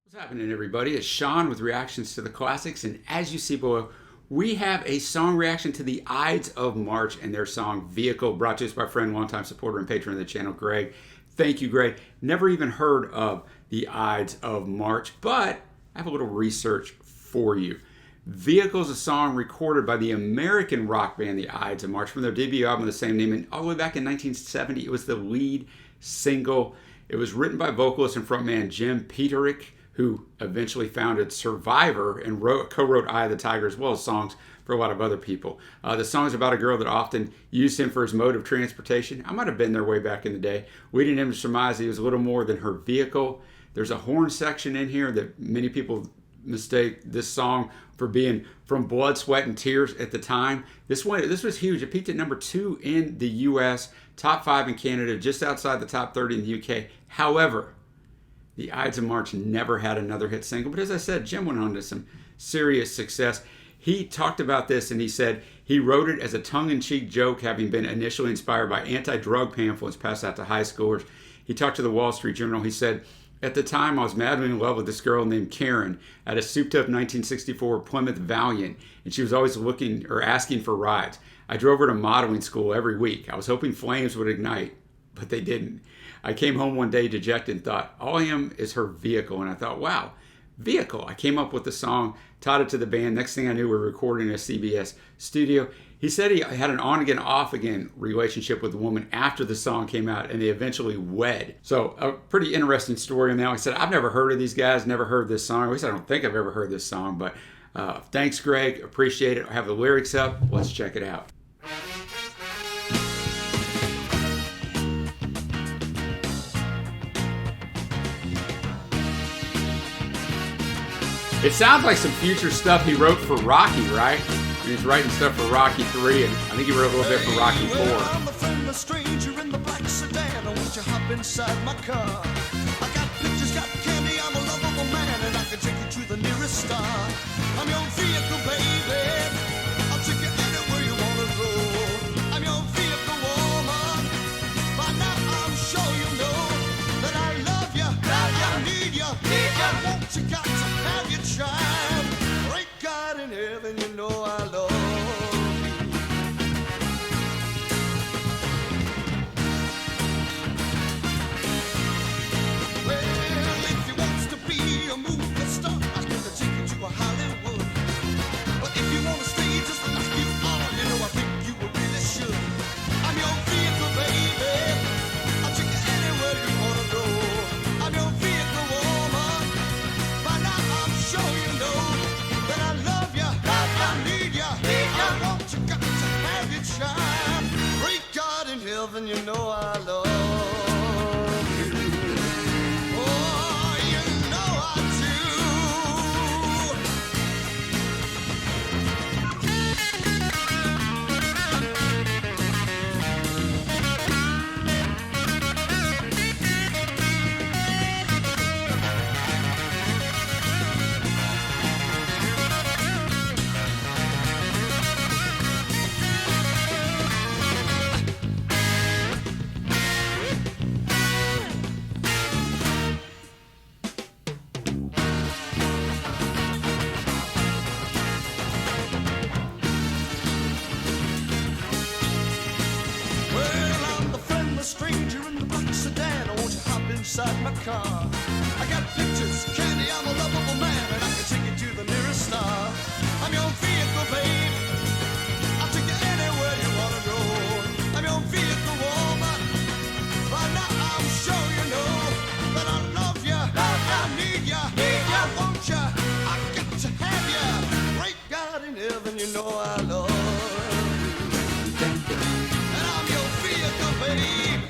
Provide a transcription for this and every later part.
What's happening, everybody? It's Sean with reactions to the classics, and as you see below, we have a song reaction to the Ides of March and their song Vehicle, brought to us by a friend, longtime supporter and patron of the channel, Greg. Thank you, Greg. Never even heard of the Ides of March, but I have a little research for you. Vehicle is a song recorded by the American rock band the Ides of March from their debut album of the same name, and all the way back in 1970, it was the lead single. It was written by vocalist and frontman Jim Peterick, who eventually founded Survivor and co-wrote Eye of the Tiger, as well as songs for a lot of other people. The song is about a girl that often used him for his mode of transportation. I might have been there way back in the day. We didn't even surmise he was a little more than her vehicle. There's a horn section in here that many people mistake this song for being from Blood, Sweat, and Tears at the time. This was huge. It peaked at number 2 in the US, top 5 in Canada, just outside the top 30 in the UK. However, the Ides of March never had another hit single, but as I said, Jim went on to some serious success. He talked about this and he said he wrote it as a tongue-in-cheek joke, having been initially inspired by anti-drug pamphlets passed out to high schoolers. He talked to the Wall Street Journal. He said, "At the time, I was madly in love with this girl named Karen at a souped-up 1964 Plymouth Valiant, and she was always looking or asking for rides. I drove her to modeling school every week. I was hoping flames would ignite, but they didn't. I came home one day dejected and thought, all I am is her vehicle." And I thought, wow, vehicle. I came up with the song, taught it to the band. Next thing I knew, we were recording in a CBS studio. He said he had an on-again, off-again relationship with the woman after the song came out, and they eventually wed. So a pretty interesting story. And now I said, I've never heard of these guys, never heard this song. At least I don't think I've ever heard this song. But thanks, Greg. Appreciate it. I have the lyrics up. Let's check it out. It sounds like some future stuff he wrote for Rocky, right? He's writing stuff for Rocky 3, and I think he wrote a little bit for Rocky 4. I'm a friendless stranger in the black sedan. I want you to hop inside my car. I got pictures, got candy, I'm a lovable man, and I can take you to the nearest star. I'm your vehicle, baby. I'll take you anywhere you want to go. I'm your vehicle, woman. By now I'm sure you know that I love you, I need you, I want you, got to have your child. Great God in heaven, you know I love you. Well, if you want to be a movie star, I can take you to a Hollywood. But if you want to stay just like you are, you know I think you really should. I'm your vehicle, baby. I'll take you anywhere you want to go. I'm your vehicle, woman. By now I'm sure you know that I love you, I need you, I want you, got to have your child. Great God in heaven, you know I love you. Oh, you know I stranger in the black sedan. I want you to hop inside my car. I got pictures, candy, I'm a lovable man, and I can take you to the nearest star. I'm your vehicle, babe. I'll take you anywhere you want to go. I'm your vehicle, woman. By now I'm sure you know that I love you, I need you, I want you, I got to have you. Great God in heaven, you know I love you. And I'm your vehicle, babe.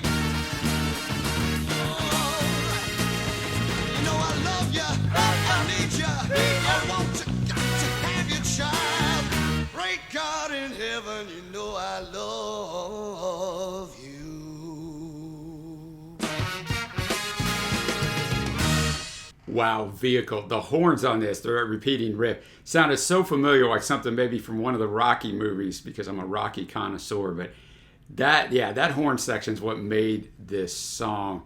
God in heaven, you know I love you. Wow, vehicle. The horns on this, they're a repeating riff. Sounded so familiar, like something maybe from one of the Rocky movies, because I'm a Rocky connoisseur. But that horn section is what made this song.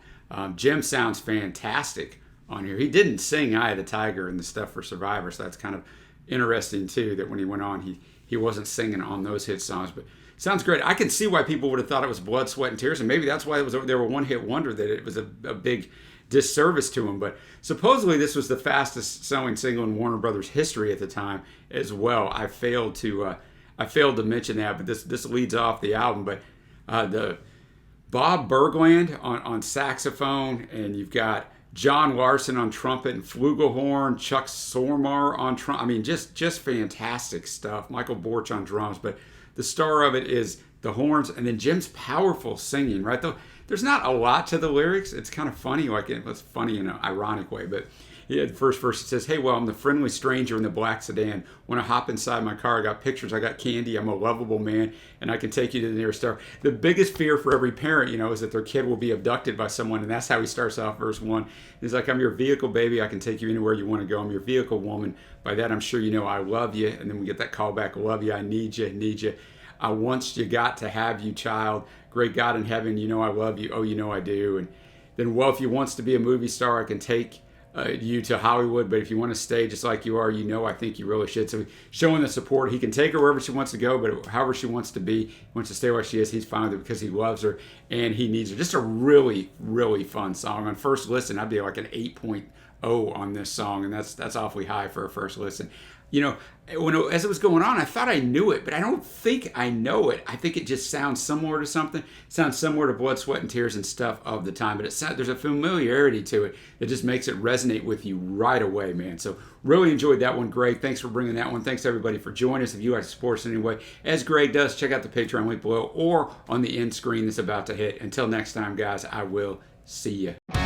Jim sounds fantastic on here. He didn't sing Eye of the Tiger and the stuff for Survivor, so that's kind of interesting too, that when he went on, he wasn't singing on those hit songs. But sounds great. I can see why people would have thought it was Blood, Sweat, and Tears, and maybe that's why they were one-hit wonder, that it was a big disservice to him. But supposedly this was the fastest selling single in Warner Brothers history at the time as well. I failed to mention that, but this leads off the album. But the Bob Bergland on saxophone, and you've got John Larson on trumpet and flugelhorn, Chuck Sormar on trumpet. I mean, just fantastic stuff. Michael Borch on drums, but the star of it is the horns, and then Jim's powerful singing, right? Though there's not a lot to the lyrics. It's kind of funny, like it's funny in an ironic way, but yeah, the first verse, it says, "Hey, well, I'm the friendly stranger in the black sedan. When I hop inside my car, I got pictures, I got candy, I'm a lovable man, and I can take you to the nearest star." The biggest fear for every parent, is that their kid will be abducted by someone, and that's how he starts off verse 1. He's like, "I'm your vehicle, baby. I can take you anywhere you want to go. I'm your vehicle, woman. By that, I'm sure you know I love you." And then we get that call back, "Love you, I need you, need you. I once you got to have you, child. Great God in heaven, you know I love you. Oh, you know I do." And then, "Well, if you wants to be a movie star, I can take you to Hollywood, but if you want to stay just like you are, I think you really should." So showing the support. He can take her wherever she wants to go, but however she wants to be, he wants to stay where she is, he's fine with it because he loves her and he needs her. Just a really, really fun song. On first listen, I'd be like an 8.0 on this song, and that's awfully high for a first listen. As it was going on, I thought I knew it, but I don't think I know it. I think it just sounds similar to something. It sounds similar to Blood, Sweat, and Tears and stuff of the time, but there's a familiarity to it that just makes it resonate with you right away, man. So really enjoyed that one, Greg. Thanks for bringing that one. Thanks, everybody, for joining us. If you like to support us in any way, as Greg does, check out the Patreon link below or on the end screen that's about to hit. Until next time, guys, I will see you.